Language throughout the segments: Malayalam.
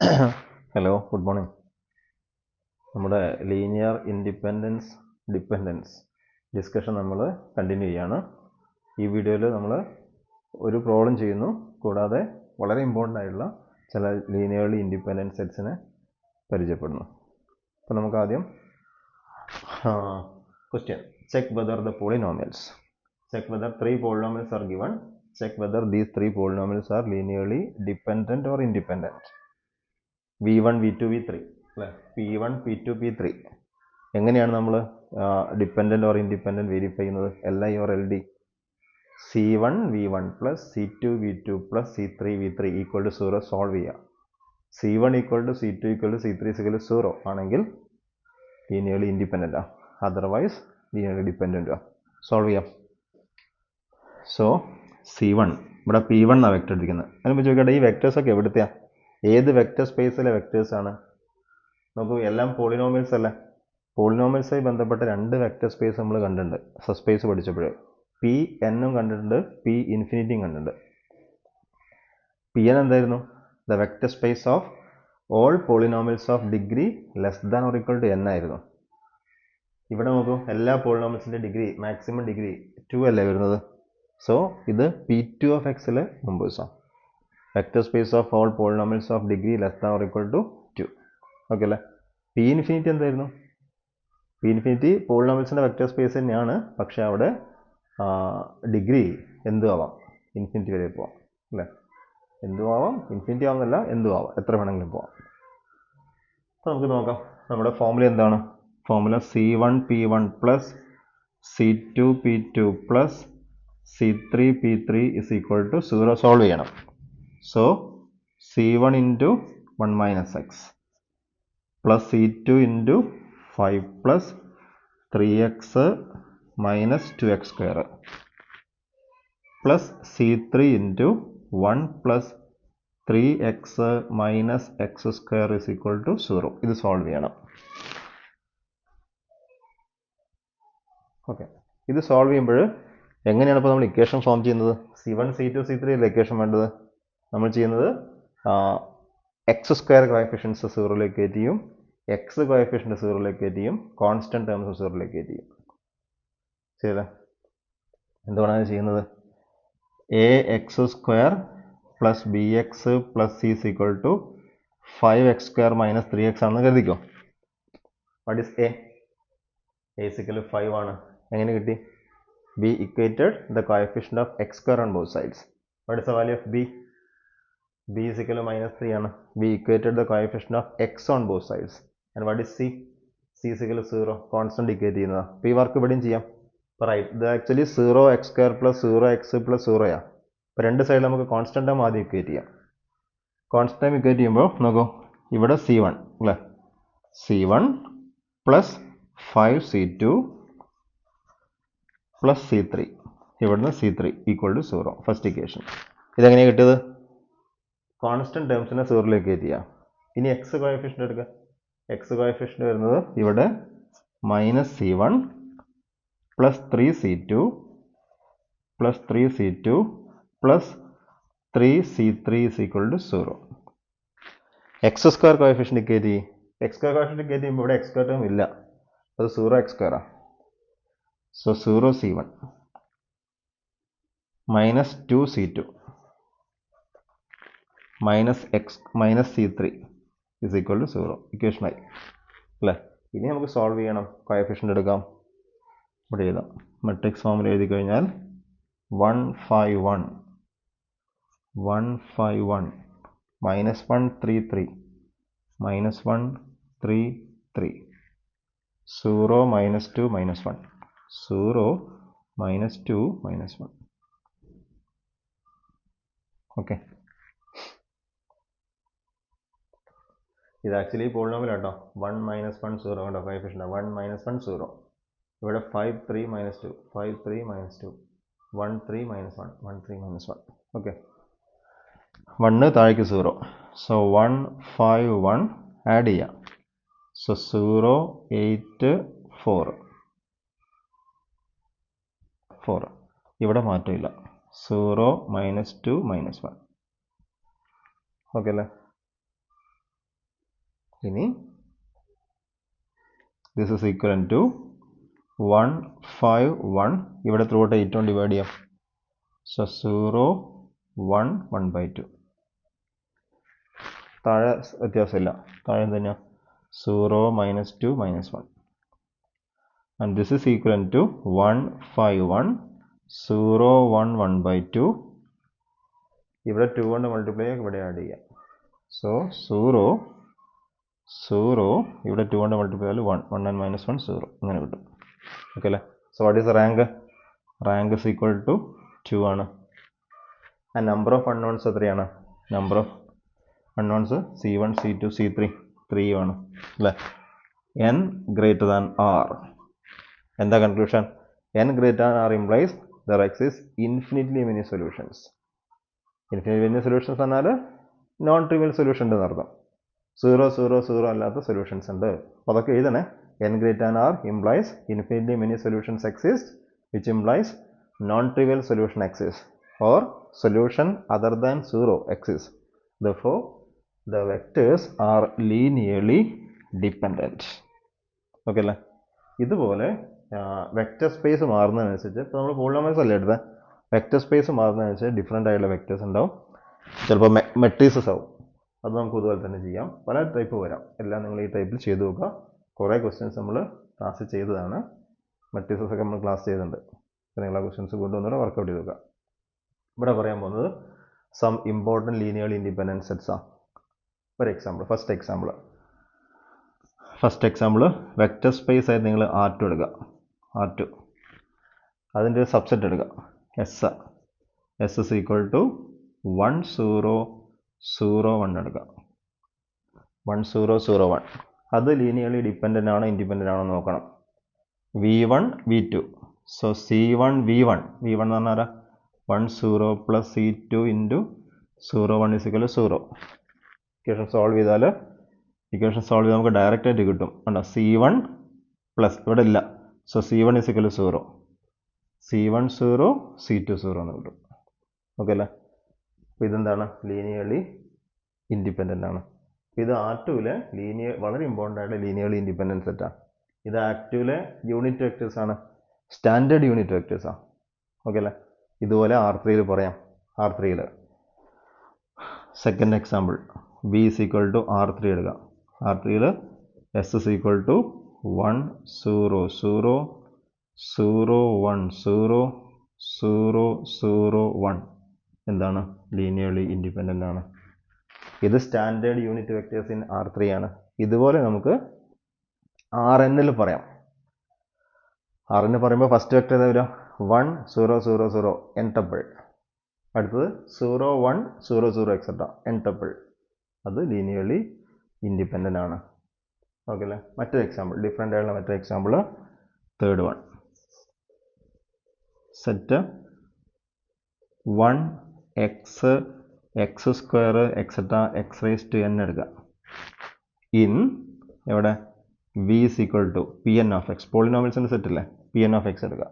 Hello, good morning. നമ്മുടെ ലീനിയർ ഇൻഡിപെൻഡൻസ് ഡിപ്പെൻഡൻസ് ഡിസ്കഷൻ നമ്മൾ കണ്ടിന്യൂ ചെയ്യാണ്. ഈ വീഡിയോയിൽ നമ്മൾ ഒരു പ്രോബ്ലം ചെയ്യുന്നു, കൂടാതെ വളരെ ഇമ്പോർട്ടൻ്റ് ആയിട്ടുള്ള ചില ലീനിയർലി ഇൻഡിപെൻഡൻറ്റ് സെറ്റ്സിനെ പരിചയപ്പെടുന്നു. അപ്പോൾ നമുക്ക് ആദ്യം question: check whether the polynomials. Check whether 3 polynomials are given. Check whether these 3 polynomials are linearly dependent or independent. v1 v2 v3 അല്ലേ, p1 p2 p3. എങ്ങനെയാണ് നമ്മൾ ഡിപ്പെൻഡൻറ്റ് ഓർ ഇൻഡിപെൻഡൻറ്റ് വെരിഫൈ ചെയ്യുന്നത്? LI or LD? c1 v1 plus c2 v2 plus c3 v3 equal to 0 solve ചെയ്യുക. c1 equal to c2 equal to c3 equal to 0 ആണെങ്കിൽ ലീനിയർലി ഇൻഡിപെൻഡൻ്റ് ആണ്, അതർവൈസ് ലീനിയർലി ഡിപ്പെൻഡൻ്റ് ആണ്. സോൾവ് ചെയ്യാം. സോ c1 ഇവിടെ p1 എന്നാണ് വെക്ടർ എടുക്കുന്നത്. അതിന് ചോദിക്കട്ടെ, ഈ വെക്ടേഴ്സൊക്കെ എവിടുത്തെയാണ്? ഏത് വെക്ടർ സ്പേസിലെ വെക്ടേഴ്സാണ്? നോക്കൂ, എല്ലാം പോളിനോമിയൽസ് അല്ലേ. പോളിനോമിയൽസായി ബന്ധപ്പെട്ട 2 വെക്ടർ സ്പേസ് നമ്മൾ കണ്ടിട്ടുണ്ട് സബ്സ്പേസ് പഠിച്ചപ്പോൾ. പി എന്നും കണ്ടിട്ടുണ്ട്, പി ഇൻഫിനിറ്റിയും കണ്ടിട്ടുണ്ട്. പി എൻ എന്തായിരുന്നു? The vector space of all polynomials of degree less than or equal to n ആയിരുന്നു. ഇവിടെ നോക്കൂ, എല്ലാ പോളിനോമിയൽസിൻ്റെ ഡിഗ്രി മാക്സിമം ഡിഗ്രി 2 അല്ലേ വരുന്നത്. സോ ഇത് p2 ഓഫ് എക്സിലെ മെമ്പേഴ്സാണ്. Vector space of all polynomials of degree less than or equal to 2. Okay അല്ലേ. പി ഇൻഫിനിറ്റി എന്തായിരുന്നു? പി ഇൻഫിനിറ്റി പോളിനോമിയൽസിൻ്റെ വെക്ടർ സ്പേസ് തന്നെയാണ്, പക്ഷെ അവിടെ ഡിഗ്രി എന്തും ആവാം, ഇൻഫിനിറ്റി വരെ പോവാം അല്ലേ. എന്തും ആവാം, ഇൻഫിനിറ്റി ആവുന്നില്ല, എന്തും ആവാം, എത്ര വേണമെങ്കിലും പോവാം. അപ്പോൾ നമുക്ക് നോക്കാം, നമ്മുടെ ഫോമുല എന്താണ്? Formula c1 p1 plus c2 p2 plus c3 p3 is equal to 0 solve ചെയ്യണം. So c1 into 1 minus x plus c2 into 5 plus 3x minus 2x square plus c3 into 1 plus 3x minus x square is equal to 0. ഇത് സോൾവ് ചെയ്യണം. ഓക്കെ, ഇത് സോൾവ് ചെയ്യുമ്പോൾ എങ്ങനെയാണ് ഇപ്പോൾ നമ്മൾ ഇക്വേഷൻ ഫോം ചെയ്യുന്നത്? c1 c2 c3 അല്ലേ ഇക്വേഷൻ വേണ്ടത്. നമ്മൾ ചെയ്യുന്നത് എക്സ് സ്ക്വയർ കോഎഫിഷ്യൻസ് 0ലേക്ക് കയറ്റി ചെയ്യും, എക്സ് കോഎഫിഷ്യൻറ്റ് 0ലേക്ക് കയറ്റി ചെയ്യും, കോൺസ്റ്റൻറ്റ് ടേംസ് 0ലേക്ക് കയറ്റി ചെയ്യും. ശരിയല്ലേ? എന്തുകൊണ്ടാണ് ചെയ്യുന്നത്? A x square plus b x plus c is equal to 5x square minus 3x ആണെന്ന് കരുതിക്കോ. What is a? A is equal to 5 ആണ്. എങ്ങനെ കിട്ടി? B equated the coefficient of x square on both sides. What is the value of b? b is equal to minus 3 ആണ്. b equated the coefficient of x on both sides. And what is c? c is equal to 0, constant equate ചെയ്യുന്നതാ. അപ്പോൾ ഈ വർക്ക് ഇവിടെയും ചെയ്യാം. അപ്പോൾ റൈറ്റ്, ഇത് actually 0x square plus 0x plus 0 അപ്പോൾ രണ്ട് സൈഡിൽ നമുക്ക് കോൺസ്റ്റന്റ് ടേം ആദ്യം ഇക്വേറ്റ് ചെയ്യാം. കോൺസ്റ്റന്റ് ടേം ഇക്വേറ്റ് ചെയ്യുമ്പോൾ നോക്കൂ, ഇവിടെ c1 അല്ലേ, c1 plus 5c2 plus c3, ഇവിടുന്ന് c3 equal to 0. First equation. ഇതെങ്ങനെയാണ് കിട്ടിയത്? കോൺസ്റ്റന്റ് ടേംസിനെ 0ലേക്ക് കയറ്റി ചെയ്യാം. ഇനി എക്സ് കോഎഫിഷ്യൻ്റ് എടുക്കുക. എക്സ് കോഎഫിഷ്യൻ്റ് വരുന്നത് ഇവിടെ minus c1 plus 3c2 plus 3c2 plus 3c3 is equal to 0. X square coefficient കയറ്റി, എക്സ് സ്ക്വയർ കോഎഫിഷ്യൻ്റ് കയറ്റി ചെയ്യുമ്പോൾ ഇവിടെ എക്സ് സ്ക്വയർ ടേം ഇല്ല, അത് 0x സ്ക്വയറാണ്. So 0c1 minus 2c2 minus x minus c3 is equal to 0. ഇക്വേഷനായി അല്ലേ. ഇനി നമുക്ക് സോൾവ് ചെയ്യണം. കോഎഫിഷ്യൻ്റ് എടുക്കാം, ഇവിടെ എഴുതാം. മെട്രിക്സ് ഫോമിൽ എഴുതി കഴിഞ്ഞാൽ 151 151 minus 133 minus 133 0 minus 2 minus 1 0 minus 2 minus 1. Okay, ഇത് ആക്ച്വലി പോളിനോമിയൽ കേട്ടോ. 1 മൈനസ് 1 0 കേട്ടോ കോഎഫിഷ്യൻ്റ്. 1 മൈനസ് 1 0. ഇവിടെ 5 3 minus 2 5 3 minus 2 1 3 minus 1 1 3 minus 1. Okay, 1 താഴേക്ക് 0. സോ 1 5 1 ആഡ് ചെയ്യാം. സോ 0 8 4 4. ഇവിടെ മാറ്റമില്ല. 0 മൈനസ് 2 മൈനസ് 1. ഓക്കെ അല്ലേ. ഇനി this is equivalent to 1 5 1 ഇവിടെ ത്രൂ ഔട്ട് 8 കൊണ്ട് ഡിവൈഡ് ചെയ്യാം. സോ 0 1 1/2 താഴെ വ്യത്യാസമില്ല, താഴെ തന്നെയാ 0 -2 -1 and this is equivalent to 1 5 1 0 1 1/2 ഇവിടെ 2 കൊണ്ട് മൾട്ടിപ്ലൈ ഇവിടെ ആഡ് ചെയ്യാം. സോ 0 ഇവിടെ 2 കൊണ്ട് മൾട്ടിപ്ലൈ ചെയ്താൽ 1 1 and -1 0 അങ്ങനെ കിട്ടും. ഓക്കെ അല്ലേ? So what is rank? Rank is equal to 2 ആണ്. ആൻഡ് നമ്പർ ഓഫ് അൺനോൺസ് എത്രയാണ്? Number of unknowns C1 C2 C3 3 ആണ് അല്ലേ? n greater than r. എന്താ conclusion? n greater than r implies there exists infinitely many solutions. Infinitely many solutions എന്നാൽ നോൺ ട്രിവിയൽ സൊല്യൂഷൻ ഉണ്ടെന്ന് അർത്ഥം. 0 0 0 അല്ലാത്ത സൊല്യൂഷൻസ് ഉണ്ട്. അപ്പോൾ അതൊക്കെ എഴുതണേ. n greater than r implies infinitely many solutions exist, which implies non-trivial solution exists or solution other than 0 exists. Therefore, the vectors are linearly dependent. Okay അല്ലേ? ഇതുപോലെ വെക്റ്റർ സ്പേസ് മാറുന്നതിനനുസരിച്ച് ഇപ്പോൾ നമ്മൾ പോളിനോമിയൽസ് അല്ലേ എടുത്തത്, വെക്റ്റർ സ്പേസ് മാറുന്നതിനനുസരിച്ച് ഡിഫറെൻ്റ് ആയിട്ടുള്ള വെക്റ്റേഴ്സ് ഉണ്ടാവും. ചിലപ്പോൾ മെട്രീസസ് ആവും. അത് നമുക്ക് ഇതുപോലെ തന്നെ ചെയ്യാം. പല ടൈപ്പ് വരാം. എല്ലാം നിങ്ങൾ ഈ ടൈപ്പിൽ ചെയ്ത് നോക്കുക. കുറേ ക്വസ്റ്റ്യൻസ് നമ്മൾ ക്ലാസ്സിൽ ചെയ്തതാണ്. മെട്രീസസ് ഒക്കെ നമ്മൾ ക്ലാസ് ചെയ്തിട്ടുണ്ട്. നിങ്ങൾ ആ ക്വസ്റ്റ്യൻസ് കൊണ്ടുവന്നിട്ട് വർക്കൗട്ട് ചെയ്ത് നോക്കുക. ഇവിടെ പറയാൻ പോകുന്നത് some important linearly independent sets ആണ്. ഒരു example, first example vector space ആയിട്ട് നിങ്ങൾ R2 എടുക്കുക. R2 അതിൻ്റെ ഒരു സബ്സെറ്റ് എടുക്കുക. S is equal to 1 0 0 1 എടുക്കുക. 1 0 0 1 അത് ലീനിയർലി ഡിപ്പെൻഡൻ്റ് ആണോ ഇൻഡിപെൻഡൻ്റ് ആണോ നോക്കണം. V1 V2 so C1 V1 എന്ന് പറഞ്ഞാൽ 1 0 plus C2 into 0 1 is equal to 0. Equation solve ചെയ്താൽ നമുക്ക് ഡയറക്റ്റ് ആയിട്ട് കിട്ടും. കണ്ടോ? C1 പ്ലസ് ഇവിടെ ഇല്ല. So C1 is equal to 0. C1 0 C2 0 എന്ന് കിട്ടും. ഓക്കെ അല്ലേ? അപ്പോൾ ഇതെന്താണ്? ലീനിയർലി ഇൻഡിപെൻഡൻ്റ് ആണ്. ഇത് R2-ലെ വളരെ ഇമ്പോർട്ടൻ്റ് ആയിട്ട് ലീനിയർലി ഇൻഡിപെൻഡൻറ്റ് സെറ്റാണ്. ഇത് ആക്റ്റീവിലെ യൂണിറ്റ് വെക്റ്റേഴ്സ് ആണ്, സ്റ്റാൻഡേർഡ് യൂണിറ്റ് വെക്റ്റേഴ്സ് ആണ്. ഓക്കെ അല്ലേ? ഇതുപോലെ R3-ൽ പറയാം. R3-ൽ second example V is equal to R3 എടുക്കുക. R3-ൽ S is equal to 1 0 0 0 1 0 0 0 1 എന്താണ്? ലീനിയർലി ഇൻഡിപെൻഡൻ്റ് ആണ്. ഇത് standard unit vectors in R3 ആണ്. ഇതുപോലെ നമുക്ക് Rn-ൽ പറയാം. Rn പറയുമ്പോൾ ഫസ്റ്റ് വെക്റ്റർ ഏതാ വരിക? 1 0 0 0 n ടപ്പിൾ. അടുത്തത് 0 1 0 0 എക്സെട്ര n ടപ്പിൾ. അത് ലീനിയർലി ഇൻഡിപെൻഡൻ്റ് ആണ്. ഓക്കെ അല്ലേ? മറ്റൊരു എക്സാമ്പിൾ, ഡിഫറെൻ്റ് ആയിട്ടുള്ള മറ്റൊരു example, third one. Set 1 x x² etcetera x raised to n എടുക്കുക. ഇൻ എവിടെ? V is equal to Pn of x. പോളിനോമിയൽസിൻ്റെ സെറ്റ് അല്ലേ? Pn of x എടുക്കുക.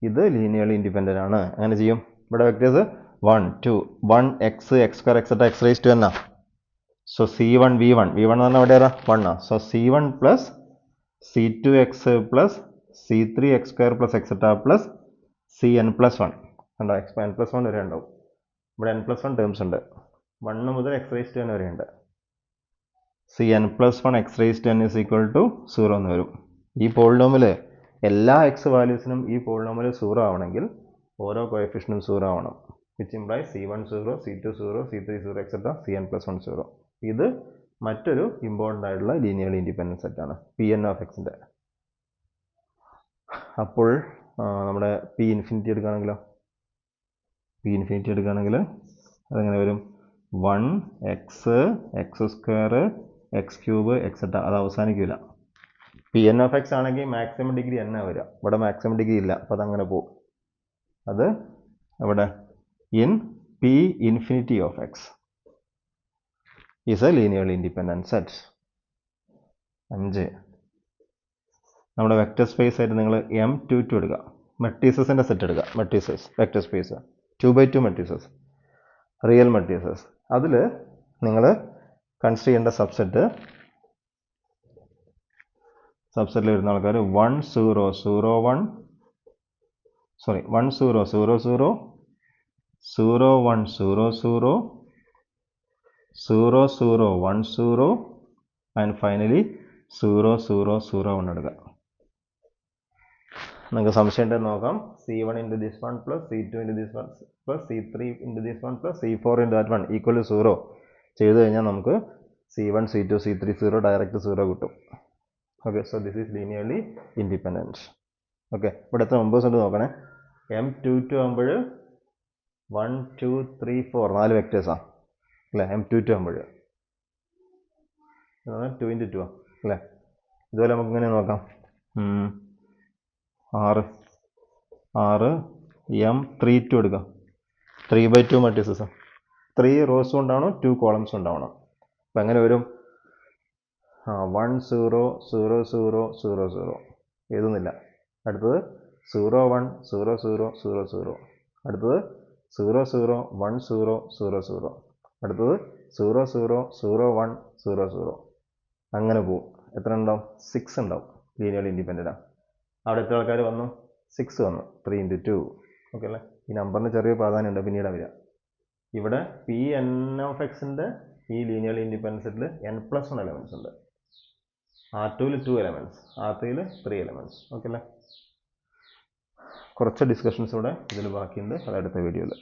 ഇത് ലീനിയർലി ഇൻഡിപെൻഡൻ്റ് ആണ്. അങ്ങനെ ചെയ്യും. ഇവിടെ vectors 1 2 1 x x² etcetera x raised to n ആണ്. സോ C1 V1 എന്ന് പറഞ്ഞാൽ എവിടെ 1 ആണ്. So C1 plus C2x plus C3 x² plus etcetera plus Cn plus 1 ഉണ്ടോ? n പ്ലസ് 1 വരെ ഉണ്ടാവും. ഇവിടെ n പ്ലസ് 1 ടേംസ് ഉണ്ട്. 1 മുതൽ x raised to n വരെ ഉണ്ട്. Cn plus 1 x raised to n is equal to 0 എന്ന് വരും. ഈ പോളിനോമിയൽ എല്ലാ x വാല്യൂസിനും ഈ പോളിനോമിയൽ 0 ആവണമെങ്കിൽ ഓരോ കോഎഫിഷ്യൻറ്റും 0 ആവണം. which implies C1 0 C2 0 C3 0 etc. Cn plus 1 0. ഇത് മറ്റൊരു ഇമ്പോർട്ടൻ്റ് ആയിട്ടുള്ള ലീനിയർലി ഇൻഡിപെൻഡൻറ്റ് സെറ്റാണ് Pn of x. അപ്പോൾ നമ്മുടെ P ഇൻഫിനിറ്റി എടുക്കുകയാണെങ്കിലോ? അതെങ്ങനെ വരും? 1 x x² x³ എക്സെട്ര. അത് അവസാനിക്കില്ല. Pn of x ആണെങ്കിൽ മാക്സിമം ഡിഗ്രി n വരിക. ഇവിടെ മാക്സിമം ഡിഗ്രി ഇല്ല. അപ്പോൾ അതങ്ങനെ പോകും. അത് അവിടെ in P infinity of x is a linearly independent set. 5 നമ്മുടെ വെക്റ്റർ സ്പേസ് ആയിട്ട് നിങ്ങൾ M22 എടുക്കുക. മെട്രീസസിൻ്റെ സെറ്റ് എടുക്കുക. Matrices vector space 2 by 2 matrices, real matrices. അതിൽ നിങ്ങൾ കൺസിഡർ ചെയ്യേണ്ട സബ്സെറ്റിൽ വരുന്ന ആൾക്കാർ 1 0 0 1 സോറി 1 0 0 0 0 1 0 0 0 0 1 0 ആൻഡ് ഫൈനലി 0 0 0 1 എടുക്കുക. നിങ്ങൾക്ക് സംശയം ഉണ്ടെന്ന് നോക്കാം. C1 into this one plus C2 into this one plus C3 into this one plus C4 into that one equal to 0 ചെയ്ത് കഴിഞ്ഞാൽ നമുക്ക് C1 C2 C3 0 ഡയറക്റ്റ് 0 കിട്ടും. Okay, so this is linearly independent. Okay, ഇവിടെ എത്ര മെമ്പേഴ്സ് ഉണ്ട് നോക്കണേ. M22 ആകുമ്പോൾ 1 2 3 4 4 വെക്ടേഴ്സാണ് അല്ലേ. M22 ആകുമ്പോൾ 2 into 2 അല്ലേ. ഇതുപോലെ നമുക്ക് ഇങ്ങനെ നോക്കാം. 6 M32 എടുക്കാം. 3/2 മൾട്ടിപ്ലൈസ് 3 റോസും ഉണ്ടാവണം 2 കോളംസും ഉണ്ടാവണം. അപ്പം എങ്ങനെ വരും? 1 0 0 0 0 0 എഴുതുന്നില്ല. അടുത്തത് 0 1 0 0 0 0 അടുത്തത് 0 0 1 0 0 0 അടുത്തത് 0 0 0 1 0 0 അങ്ങനെ പോവും. എത്ര ഉണ്ടാവും? 6 ഉണ്ടാവും. ലീനിയർലി ഇൻഡിപെൻഡൻ്റാണ്. അവിടെ എത്ര ആൾക്കാർ വന്നു? 6 വന്നു. 3 into 2. ഓക്കെ അല്ലേ. ഈ നമ്പറിന് ചെറിയ പ്രാധാന്യമുണ്ട്, പിന്നീട് വരിക. ഇവിടെ Pn(x)ൻ്റെ ഈ ലീനിയർലി ഇൻഡിപെൻഡൻറ്റ് സെറ്റിൽ n+1 എലമെൻറ്റ്സ് ഉണ്ട്. R2ൽ 2 എലമെൻറ്റ്സ്, R3ൽ 3 എലമെൻറ്റ്സ്. ഓക്കെ അല്ലേ. കുറച്ച് ഡിസ്കഷൻസ് ഇവിടെ ഇതിൽ ബാക്കിയുണ്ട്, അത് അടുത്ത വീഡിയോയിൽ.